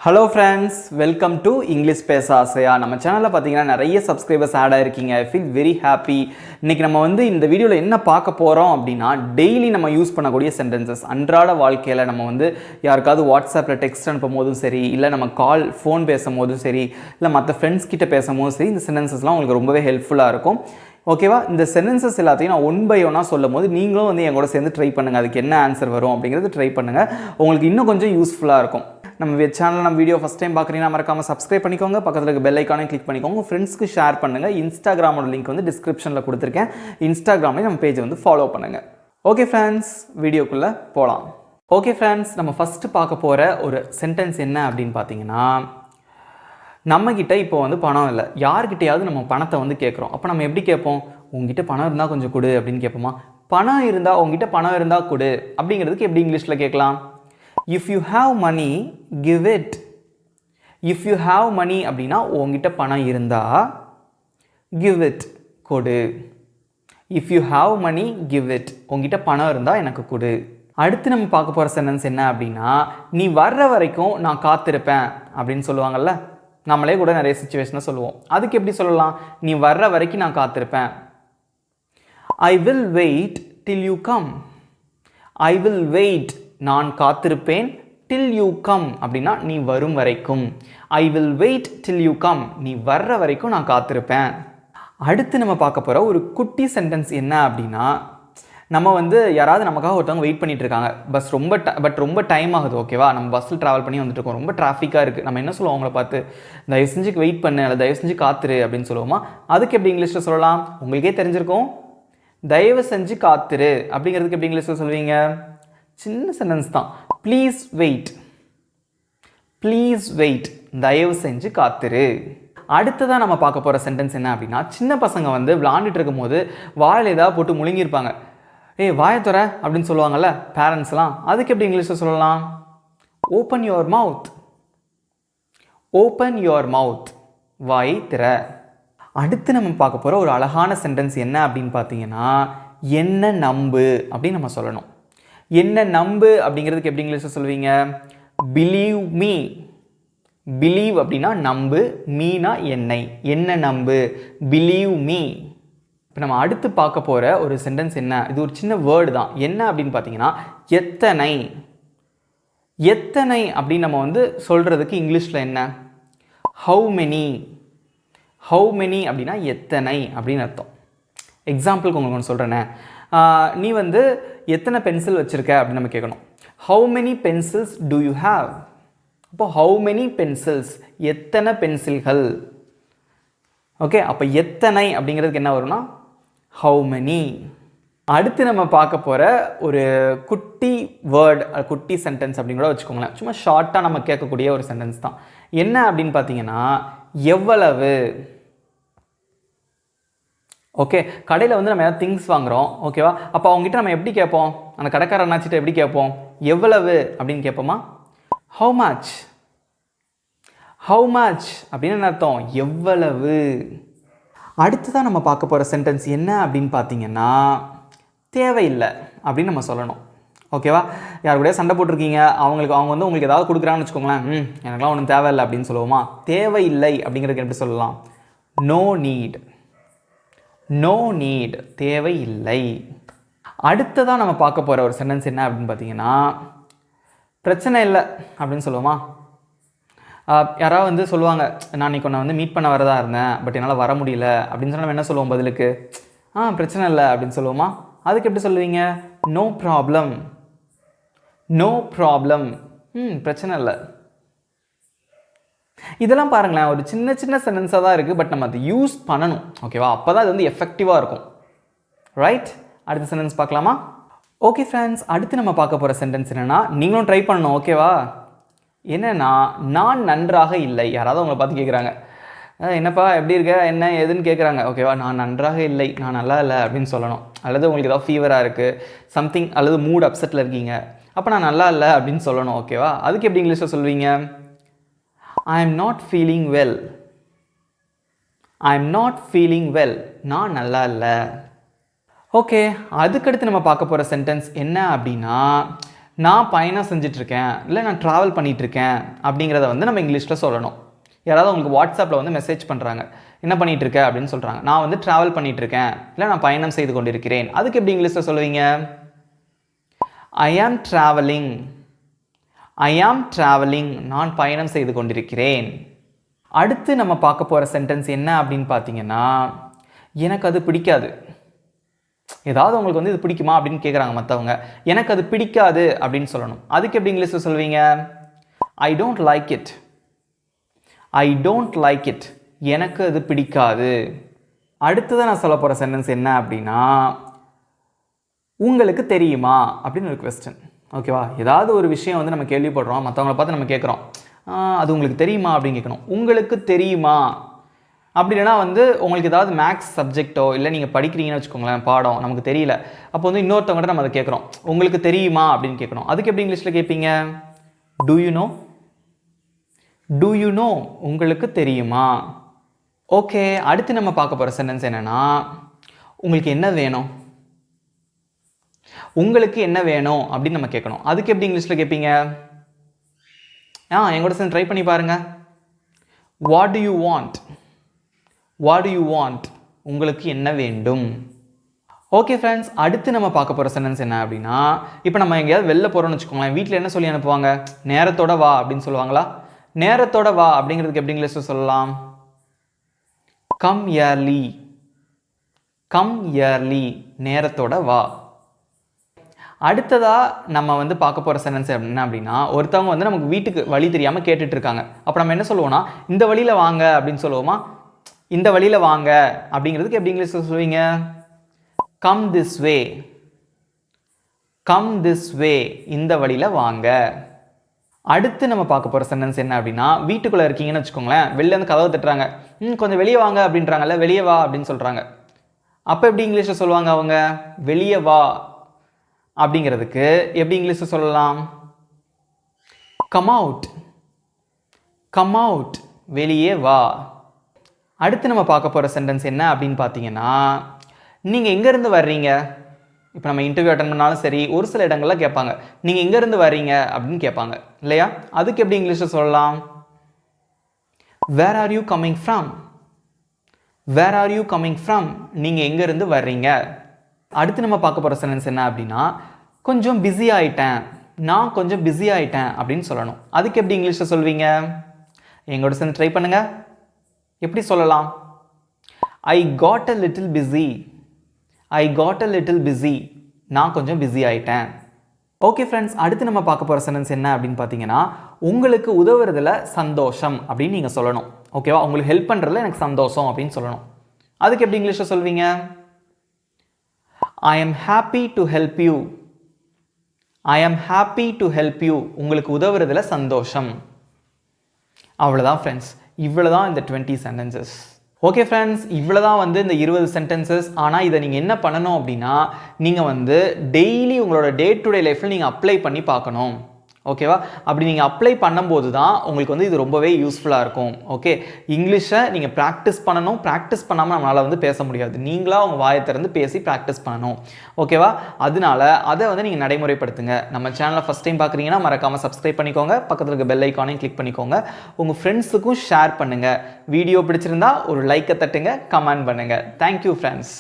Hello friends, welcome to English பேச ஆசையா. நம்ம சேனலில் பார்த்தீங்கன்னா நிறைய சப்ஸ்கிரைபர்ஸ் ஆட் ஆகிருக்கீங்க. I feel very happy. இன்றைக்கி நம்ம இந்த வீடியோவில் என்ன பார்க்க போகிறோம் அப்படின்னா, டெய்லி நம்ம யூஸ் பண்ணக்கூடிய சென்டென்சஸ். அன்றாட வாழ்க்கையில் நம்ம யாருக்காவது வாட்ஸ்அப்பில் டெக்ஸ்ட் அனுப்பும் போதும் சரி, இல்லை நம்ம ஃபோன் பேசும் போதும் சரி, இல்லை மற்ற ஃப்ரெண்ட்ஸ் கிட்ட பேசும்போதும் சரி, இந்த சென்டென்சஸ்லாம் உங்களுக்கு ரொம்பவே ஹெல்ப்ஃபுல்லாக இருக்கும். ஓகேவா? இந்த சென்டென்சஸ் எல்லாத்தையும் நான் ஒன் பை ஒன்னாக சொல்லும் போது நீங்களும் என் கூட சேர்ந்து ட்ரை பண்ணுங்கள். அதுக்கு என்ன ஆன்சர் வரும் அப்படிங்கிறது ட்ரை பண்ணுங்கள். உங்களுக்கு இன்னும் கொஞ்சம் யூஸ்ஃபுல்லாக இருக்கும். நம்ம சேனலில் நம்ம வீடியோ ஃபஸ்ட் டைம் பார்க்குறீங்கன்னா மறக்காமல் சப்ஸ்கிரைப் பண்ணிக்கோங்க. பக்கத்தில் இருக்க பெல் ஐக்கானையும் கிளிக் பண்ணிக்கோங்க. ஃப்ரெண்ட்ஸ்க்கு ஷேர் பண்ணுங்கள். இன்ஸ்டாகிராமோட லிங்க் டிஸ்கிரிப்ஷனில் கொடுத்துருக்கேன். இன்ஸ்டாகிராம்லேயும் நம்ம பேஜை ஃபாலோ பண்ணுங்கள். ஓகே ஃப்ரெண்ட்ஸ், வீடியோக்குள்ளே போகலாம். ஓகே ஃப்ரெண்ட்ஸ், நம்ம ஃபஸ்ட்டு பார்க்க போகிற ஒரு சென்டென்ஸ் என்ன அப்படின்னு பார்த்தீங்கன்னா, நம்மக்கிட்ட இப்போ பணம் இல்லை, யார்கிட்டையாவது நம்ம பணத்தை கேட்குறோம். அப்போ நம்ம எப்படி கேட்போம்? உங்ககிட்ட பணம் இருந்தால் கொஞ்சம் கொடு அப்படின்னு கேட்போமா? பணம் இருந்தால், உங்ககிட்ட பணம் இருந்தால் கொடு அப்படிங்கிறதுக்கு எப்படி இங்கிலீஷில் கேட்கலாம்? If you have money give it. If you have money அப்படின்னா உங்ககிட்ட பணம் இருந்தால் கிவ் இட், கொடு. If you have money give it, உங்ககிட்ட பணம் இருந்தால் எனக்கு கொடு. அடுத்து நம்ம பார்க்க போகிற சென்டென்ஸ் என்ன அப்படின்னா, நீ வர்ற வரைக்கும் நான் காத்திருப்பேன் அப்படின்னு சொல்லுவாங்கள்ல. நம்மளே கூட நிறைய சிச்சுவேஷனை சொல்லுவோம். அதுக்கு எப்படி சொல்லலாம்? நீ வர்ற வரைக்கும் நான் காத்திருப்பேன். I will wait till you come. I will wait, நான் காத்திருப்பேன். டில் யூ கம் அப்படின்னா நீ வரும் வரைக்கும். I will wait till you come, நீ வர்ற வரைக்கும் நான் காத்திருப்பேன். அடுத்து நம்ம பார்க்க போகிற ஒரு குட்டி சென்டென்ஸ் என்ன அப்படின்னா, நம்ம யாராவது நமக்காக ஒருத்தவங்க வெயிட் பண்ணிட்டு இருக்காங்க. பட் ரொம்ப டைம் ஆகுது. ஓகேவா? நம்ம பஸ்ஸில் ட்ராவல் பண்ணி வந்துட்டு இருக்கோம். ரொம்ப டிராஃபிக்காக இருக்குது. நம்ம என்ன சொல்லுவோம்? அவங்கள பார்த்து தயவு செஞ்சு வெயிட் பண்ணு, அல்லது தயவு செஞ்சு காத்துரு அப்படின்னு சொல்லுவோமா? அதுக்கு எப்படி இங்கிலீஷில் சொல்லலாம்? உங்களுக்கே தெரிஞ்சிருக்கும். தயவு செஞ்சு காத்துரு அப்படிங்கிறதுக்கு எப்படி இங்கிலீஷில் சொல்லுவீங்க? சின்ன சென்டென்ஸ் தான். Please wait. ப்ளீஸ் வெயிட், தயவு செஞ்சு காத்துரு. அடுத்ததான் நம்ம பார்க்க போகிற சென்டென்ஸ் என்ன அப்படின்னா, சின்ன பசங்க விளாண்டுட்டு இருக்கும் போது வாயில் ஏதாவது போட்டு முழுங்கியிருப்பாங்க. ஏய் வாயை துற அப்படின்னு சொல்லுவாங்கள்ல பேரண்ட்ஸ்லாம். அதுக்கு எப்படி இங்கிலீஷில் சொல்லலாம்? Open your mouth. Open your mouth, வாய் திற. அடுத்து நம்ம பார்க்க போகிற ஒரு அழகான சென்டென்ஸ் என்ன அப்படின்னு பார்த்தீங்கன்னா, என்ன நம்பு அப்படின்னு நம்ம சொல்லணும். என்ன நம்பு அப்படிங்கிறதுக்கு எப்படி இங்கிலீஷில் சொல்லுவீங்க? Believe me. பிலீவ் அப்படின்னா நம்பு, மீனா என்னை. என்ன நம்பு, பிலீவ் மீ. இப்போ நம்ம அடுத்து பார்க்க போகிற ஒரு சென்டென்ஸ் என்ன, இது ஒரு சின்ன வேர்டு தான். என்ன அப்படின்னு பார்த்தீங்கன்னா, எத்தனை. எத்தனை அப்படின்னு நம்ம சொல்கிறதுக்கு இங்கிலீஷில் என்ன? How many. ஹவு மெனி அப்படின்னா எத்தனை அப்படின்னு அர்த்தம். எக்ஸாம்பிளுக்கு உங்களுக்கு ஒன்று சொல்கிறேன்னே, நீ எத்தனை பென்சில் வச்சுருக்க அப்படின்னு நம்ம கேட்கணும். How many pencils do you have. அப்போ ஹவு மெனி பென்சில்ஸ், எத்தனை பென்சில்கள். ஓகே, அப்போ எத்தனை அப்படிங்கிறதுக்கு என்ன வரும்னா ஹவு மெனி. அடுத்து நம்ம பார்க்க போகிற ஒரு குட்டி வேர்ட், குட்டி சென்டென்ஸ் அப்படின்னு கூட வச்சுக்கோங்களேன். சும்மா ஷார்ட்டாக நம்ம கேட்கக்கூடிய ஒரு சென்டென்ஸ் தான். என்ன அப்படின்னு பார்த்தீங்கன்னா, எவ்வளவு. ஓகே, கடையில் நம்ம ஏதாவது திங்ஸ் வாங்குகிறோம். ஓகேவா? அப்போ அவங்ககிட்ட நம்ம எப்படி கேட்போம்? அந்த கடைக்கார அண்ணாச்சிட்ட எப்படி கேட்போம்? எவ்வளவு அப்படின்னு கேட்போமா? How much. ஹவு மச் அப்படின்னு அர்த்தம் எவ்வளவு. அடுத்ததான் நம்ம பார்க்க போகிற சென்டென்ஸ் என்ன அப்படின்னு பார்த்தீங்கன்னா, தேவையில்லை அப்படின்னு நம்ம சொல்லணும். ஓகேவா? யார் கூட சண்டை போட்டிருக்கீங்க, அவங்க உங்களுக்கு ஏதாவது கொடுக்குறான்னு வச்சுக்கோங்களேன். எனக்குலாம் ஒன்றும் தேவையில்லை அப்படின்னு சொல்லுவோமா? தேவையில்லை அப்படிங்கிறதுக்கு எப்படி சொல்லலாம்? No need. நோ நீட், தேவையில்லை. அடுத்ததான் நம்ம பார்க்க போகிற ஒரு சென்டென்ஸ் என்ன அப்படின்னு பார்த்தீங்கன்னா, பிரச்சனை இல்லை அப்படின்னு சொல்லுவோமா? யாராவது சொல்லுவாங்க, நான் இன்னைக்கு உன்னை மீட் பண்ண வரதா இருந்தேன், பட் என்னால் வர முடியல அப்படின்னு சொன்னால் நம்ம என்ன சொல்லுவோம் பதிலுக்கு? பிரச்சனை இல்லை அப்படின்னு சொல்லுவோமா? அதுக்கு எப்படி சொல்லுவீங்க? No problem. நோ ப்ராப்ளம், பிரச்சனை இல்லை. இதெல்லாம் பாருங்களேன், ஒரு சின்ன சின்ன சென்டென்ஸாக தான் இருக்குது, பட் நம்ம அதை யூஸ் பண்ணணும். ஓகேவா? அப்போ தான் அது எஃபெக்டிவாக இருக்கும். ரைட்? அடுத்த சென்டென்ஸ் பார்க்கலாமா? ஓகே ஃப்ரெண்ட்ஸ், அடுத்து நம்ம பார்க்க போகிற சென்டென்ஸ் என்னென்னா, நீங்களும் ட்ரை பண்ணணும். ஓகேவா? என்னென்னா, நான் நன்றாக இல்லை. யாராவது உங்களை பார்த்து கேட்குறாங்க, என்னப்பா எப்படி இருக்க, என்ன ஏதுன்னு கேட்குறாங்க. ஓகேவா? நான் நன்றாக இல்லை, நான் நல்லா இல்லை அப்படின்னு சொல்லணும். அல்லது உங்களுக்கு ஏதாவது ஃபீவராக இருக்குது, சம்திங், அல்லது மூட் அப்செட்டில் இருக்கீங்க, அப்போ நான் நல்லா இல்லை அப்படின்னு சொல்லணும். ஓகேவா? அதுக்கு எப்படி இங்கிலீஷில் சொல்வீங்க? I am not feeling well. I am not feeling well, நான் நல்லா இல்லை. ஓகே, அதுக்கடுத்து நம்ம பார்க்க போகிற சென்டென்ஸ் என்ன அப்படின்னா, நான் பயணம் செஞ்சிட்ருக்கேன், இல்லை நான் ட்ராவல் பண்ணிகிட்ருக்கேன் அப்படிங்கிறத வந்து நம்ம இங்கிலீஷில் சொல்லணும். யாராவது உங்களுக்கு வாட்ஸ்அப்பில் வந்து மெசேஜ் பண்ணுறாங்க, என்ன பண்ணிகிட்ருக்க அப்படின்னு சொல்கிறாங்க. நான் வந்து ட்ராவல் பண்ணிகிட்ருக்கேன், இல்லை நான் பயணம் செய்து கொண்டிருக்கிறேன். அதுக்கு எப்படி இங்கிலீஷில் சொல்லுவீங்க? ஐ ஆம் ட்ராவலிங். ஐ ஆம் ட்ராவலிங். நான் பயணம் செய்து கொண்டிருக்கிறேன். அடுத்து நம்ம பார்க்க போகிற சென்டென்ஸ் என்ன அப்படின்னு பார்த்தீங்கன்னா, எனக்கு அது பிடிக்காது. ஏதாவது உங்களுக்கு வந்து இது பிடிக்குமா அப்படின்னு கேட்குறாங்க மற்றவங்க. எனக்கு அது பிடிக்காது அப்படின்னு சொல்லணும். அதுக்கு எப்படி இங்கிலீஷில் சொல்வீங்க? I don't like it. I don't like it. எனக்கு அது பிடிக்காது. அடுத்ததான் நான் சொல்ல போகிற சென்டென்ஸ் என்ன அப்படின்னா, உங்களுக்கு தெரியுமா அப்படின்னு ஒரு கொஸ்டின். ஓகேவா? ஏதாவது ஒரு விஷயம் வந்து நம்ம கேள்விப்படுறோம், மற்றவங்கள பார்த்து நம்ம கேட்குறோம், அது உங்களுக்கு தெரியுமா அப்படின்னு கேட்கணும். உங்களுக்கு தெரியுமா. அப்படி இல்லைனா வந்து உங்களுக்கு ஏதாவது மேக்ஸ் சப்ஜெக்டோ இல்லை நீங்கள் படிக்கிறீங்கன்னு வச்சுக்கோங்களேன், பாடம் நமக்கு தெரியல, அப்போ வந்து இன்னொருத்தவங்கள்ட்ட நம்ம அதை கேட்குறோம், உங்களுக்கு தெரியுமா அப்படின்னு கேட்கணும். அதுக்கு எப்படி இங்கிலீஷில் கேட்பீங்க? Do you know. Do you know. உங்களுக்கு தெரியுமா. ஓகே, அடுத்து நம்ம பார்க்க போகிற சென்டென்ஸ் என்னென்னா, உங்களுக்கு என்ன வேணும். உங்களுக்கு என்ன வேணும் அப்படின்னு நம்ம கேட்கணும். அதுக்கு எப்படி இங்கிலீஷில் கேட்பீங்க? எங்கூட சேர்ந்து ட்ரை பண்ணி பாருங்கள். What to you want. What to you want. உங்களுக்கு என்ன வேண்டும். ஓகே ஃப்ரெண்ட்ஸ், அடுத்து நம்ம பார்க்க போகிற சென்டென்ஸ் என்ன அப்படின்னா, இப்போ நம்ம எங்கேயாவது வெளில போகிறோம்னு வச்சுக்கோங்களேன், வீட்டில் என்ன சொல்லி அனுப்புவாங்க? நேரத்தோட வா அப்படின்னு சொல்லுவாங்களா? நேரத்தோட வா அப்படிங்கிறதுக்கு எப்படி இங்கிலீஷில் சொல்லலாம்? Come early. Come early. நேரத்தோட வா. அடுத்ததாக நம்ம வந்து பார்க்க போகிற சென்டென்ஸ் என்ன அப்படின்னா, ஒருத்தவங்க வந்து நமக்கு வீட்டுக்கு வழி தெரியாமல் கேட்டுட்டு இருக்காங்க. அப்போ நம்ம என்ன சொல்லுவோம்னா, இந்த வழியில் வாங்க அப்படின்னு சொல்லுவோமா? இந்த வழியில் வாங்க அப்படிங்கிறதுக்கு எப்படி இங்கிலீஷில் சொல்லுவீங்க? Come this way. Come this way. இந்த வழியில் வாங்க. அடுத்து நம்ம பார்க்க போகிற சென்டென்ஸ் என்ன அப்படின்னா, வீட்டுக்குள்ளே இருக்கீங்கன்னு வச்சுக்கோங்களேன், வெளிலேருந்து கதவை தட்டுறாங்க, கொஞ்சம் வெளியே வாங்க அப்படின்றாங்கல்ல, வெளியே வா அப்படின்னு சொல்கிறாங்க. அப்போ எப்படி இங்கிலீஷில் சொல்லுவாங்க அவங்க? வெளியே வா அப்படிங்கிறதுக்கு எப்படி இங்கிலீஷில் சொல்லலாம்? Come out. Come out. வெளியே வா. அடுத்து நம்ம பார்க்க போகிற சென்டென்ஸ் என்ன அப்படின்னு பார்த்தீங்கன்னா, நீங்கள் எங்கேருந்து வர்றீங்க. இப்போ நம்ம இன்டர்வியூ அட்டன் பண்ணாலும் சரி, ஒரு சில இடங்களில் கேட்பாங்க, நீங்கள் எங்கேருந்து வர்றீங்க அப்படின்னு கேட்பாங்க இல்லையா? அதுக்கு எப்படி இங்கிலீஷில் சொல்லலாம்? Where are you coming from. Where are you coming from. நீங்கள் எங்கேருந்து வர்றீங்க. அடுத்து நம்ம பார்க்க போகிற சென்டென்ஸ் என்ன அப்படின்னா, கொஞ்சம் பிஸி ஆகிட்டேன். நான் கொஞ்சம் பிஸி ஆகிட்டேன் அப்படின்னு சொல்லணும். அதுக்கு எப்படி இங்கிலீஷில் சொல்வீங்க? எங்களோட சேர்ந்து ட்ரை பண்ணுங்கள். எப்படி சொல்லலாம்? I got a little busy. I got a little busy. நான் கொஞ்சம் பிஸி ஆகிட்டேன். ஓகே ஃப்ரெண்ட்ஸ், அடுத்து நம்ம பார்க்க போகிற சென்டென்ஸ் என்ன அப்படின்னு பார்த்தீங்கன்னா, உங்களுக்கு உதவுறதுல சந்தோஷம் அப்படின்னு நீங்கள் சொல்லணும். ஓகேவா? உங்களுக்கு ஹெல்ப் பண்ணுறதுல எனக்கு சந்தோஷம் அப்படின்னு சொல்லணும். அதுக்கு எப்படி இங்கிலீஷில் சொல்வீங்க? I am happy to help you. I am happy to help you. உங்களுக்கு உதவுறதுல சந்தோஷம். அவ்வளோதான் ஃப்ரெண்ட்ஸ், இவ்வளோ தான் இந்த 20 சென்டென்சஸ். ஓகே ஃப்ரெண்ட்ஸ், இவ்வளோ தான் வந்து இந்த 20 சென்டென்சஸ். ஆனால் இதை நீங்கள் என்ன பண்ணணும் அப்படின்னா, நீங்கள் வந்து டெய்லி உங்களோட டே டு டே லைஃப்பில் நீங்கள் அப்ளை பண்ணி பார்க்கணும். ஓகேவா? அப்படி நீங்கள் அப்ளை பண்ணும்போது தான் உங்களுக்கு வந்து இது ரொம்பவே யூஸ்ஃபுல்லாக இருக்கும். ஓகே, இங்கிலீஷை நீங்கள் ப்ராக்டிஸ் பண்ணணும். ப்ராக்டிஸ் பண்ணாமல் நம்மளால் வந்து பேச முடியாது. நீங்களாக உங்கள் வாயை திறந்து பேசி ப்ராக்டிஸ் பண்ணணும். ஓகேவா? அதனால அதை வந்து நீங்கள் நடைமுறைப்படுத்துங்க. நம்ம சேனலை ஃபஸ்ட் டைம் பார்க்குறீங்கன்னா மறக்காமல் சப்ஸ்கிரைப் பண்ணிக்கோங்க. பக்கத்தில் இருக்க பெல் ஐக்கானையும் கிளிக் பண்ணிக்கோங்க. உங்கள் ஃப்ரெண்ட்ஸுக்கும் ஷேர் பண்ணுங்கள். வீடியோ பிடிச்சிருந்தா ஒரு லைக்கை தட்டுங்க, கமெண்ட் பண்ணுங்கள். Thank you friends.